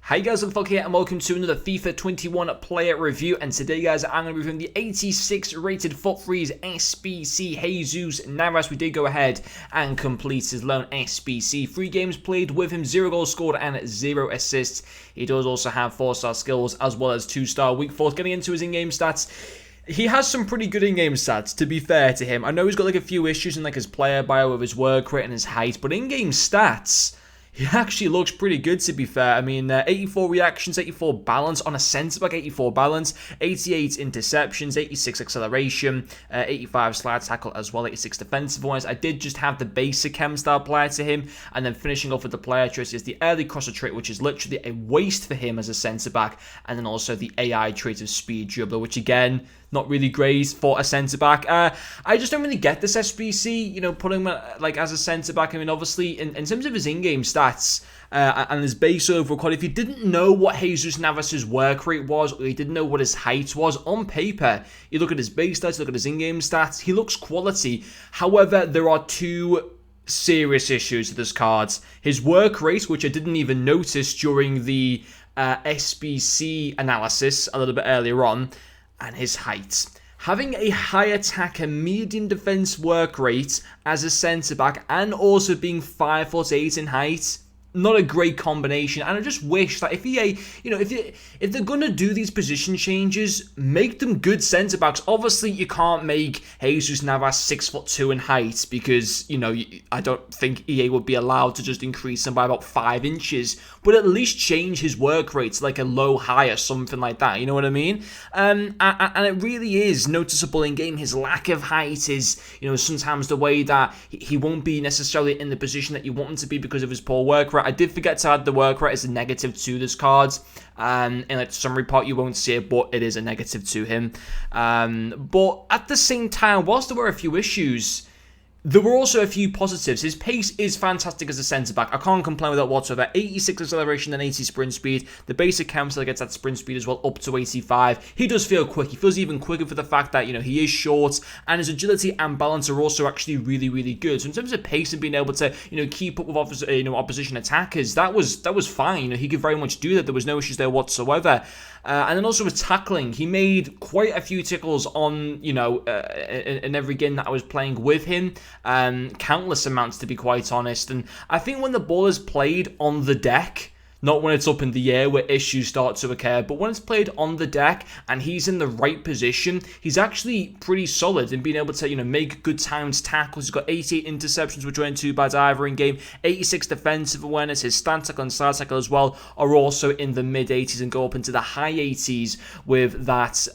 Hey guys, Luke here and welcome to another FIFA 21 player review, and today guys I'm going to be reviewing the 86 rated FUT Freeze SBC Jesus Navas. We did go ahead and complete his loan SBC. 3 games played with him, 0 goals scored and 0 assists. He does also have 4-star skills as well as 2-star weak force. Getting into his in-game stats, he has some pretty good in-game stats, to be fair to him. I know he's got like a few issues in like his player bio with his work rate and his height, but in-game stats, he actually looks pretty good, to be fair. I mean, 84 reactions, 84 balance on a centre-back, 84 balance, 88 interceptions, 86 acceleration, 85 slide tackle as well, 86 defensive ones. I did just have the basic chem style player to him, and then finishing off with the player choice is the early crosser trait, which is literally a waste for him as a centre-back, and then also the AI trait of speed dribbler, which again, not really great for a centre-back. I just don't really get this SBC, you know, putting him like as a centre-back. I mean, obviously, in terms of his in-game stats and his base overall quality, if you didn't know what Jesus Navas' work rate was, or you didn't know what his height was, on paper, you look at his base stats, you look at his in-game stats, he looks quality. However, there are two serious issues with this card. His work rate, which I didn't even notice during the SBC analysis a little bit earlier on, and his height. Having a high attack and medium defense work rate as a centre-back and also being 5'8" in height, not a great combination. And I just wish that if EA, you know, if they're gonna do these position changes, make them good centre backs. Obviously, you can't make Jesus Navas 6'2" in height because, you know, I don't think EA would be allowed to just increase him by about 5 inches. But at least change his work rate to like a low high or something like that. You know what I mean? And it really is noticeable in game. His lack of height is, you know, sometimes the way that he won't be necessarily in the position that you want him to be because of his poor work rate. I did forget to add the work rate as a negative to this card. In like the summary part, you won't see it, but it is a negative to him. But at the same time, whilst there were a few issues, there were also a few positives. His pace is fantastic as a centre-back. I can't complain with that whatsoever. 86 acceleration and 80 sprint speed. The basic chem still gets that sprint speed as well, up to 85. He does feel quick. He feels even quicker for the fact that, you know, he is short, and his agility and balance are also actually really, really good. So in terms of pace and being able to, you know, keep up with opposition attackers, that was fine. You know, he could very much do that. There was no issues there whatsoever. And then also with tackling, he made quite a few tackles on, you know, in every game that I was playing with him. Countless amounts, to be quite honest. And I think when the ball is played on the deck, not when it's up in the air where issues start to occur, but when it's played on the deck and he's in the right position, he's actually pretty solid in being able to, you know, make good timed tackles. He's got 88 interceptions, which weren't too bad either in game. 86 defensive awareness. His stand tackle and side tackle as well are also in the mid-80s and go up into the high 80s with that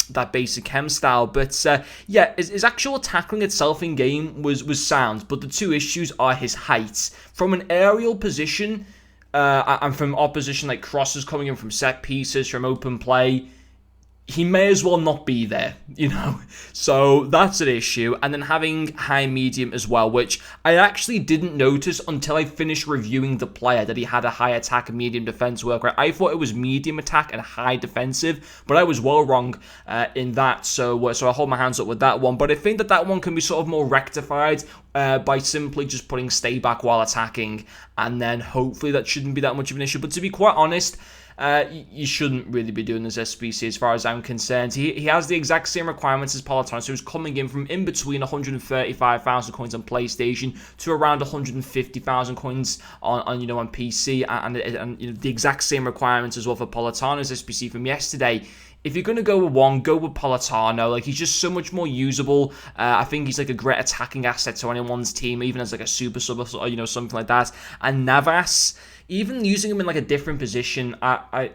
that basic chem style. But yeah, his actual tackling itself in game was sound, but the two issues are his height. From an aerial position, and from opposition, like crosses coming in from set pieces, from open play, he may as well not be there, you know. So that's an issue. And then having high medium as well, which I actually didn't notice until I finished reviewing the player, that he had a high attack and medium defense work rate. I thought it was medium attack and high defensive, but I was well wrong in that. So I hold my hands up with that one. But I think that one can be sort of more rectified by simply just putting stay back while attacking, and then hopefully that shouldn't be that much of an issue. But to be quite honest, you shouldn't really be doing this SBC as far as I'm concerned. He has the exact same requirements as Politano, so he's coming in from in between 135,000 coins on PlayStation to around 150,000 coins on you know, on PC, and you know, the exact same requirements as well for Politano's SBC from yesterday. If you're going to go with one, go with Politano. Like, he's just so much more usable. I think he's like a great attacking asset to anyone's team, even as like a super sub or, you know, something like that. And Navas, even using him in like a different position, I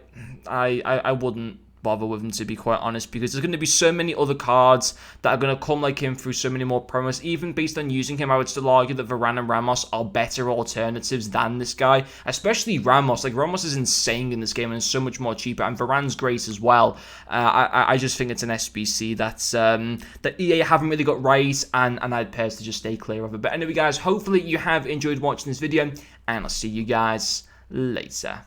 wouldn't bother with him, to be quite honest, because there's going to be so many other cards that are going to come like him through so many more promos. Even based on using him, I would still argue that Varane and Ramos are better alternatives than this guy, especially Ramos. Like, Ramos is insane in this game and is so much more cheaper, and Varane's great as well. I just think it's an SBC that's that EA haven't really got right, and I'd personally just stay clear of it. But anyway, guys, hopefully you have enjoyed watching this video, and I'll see you guys later.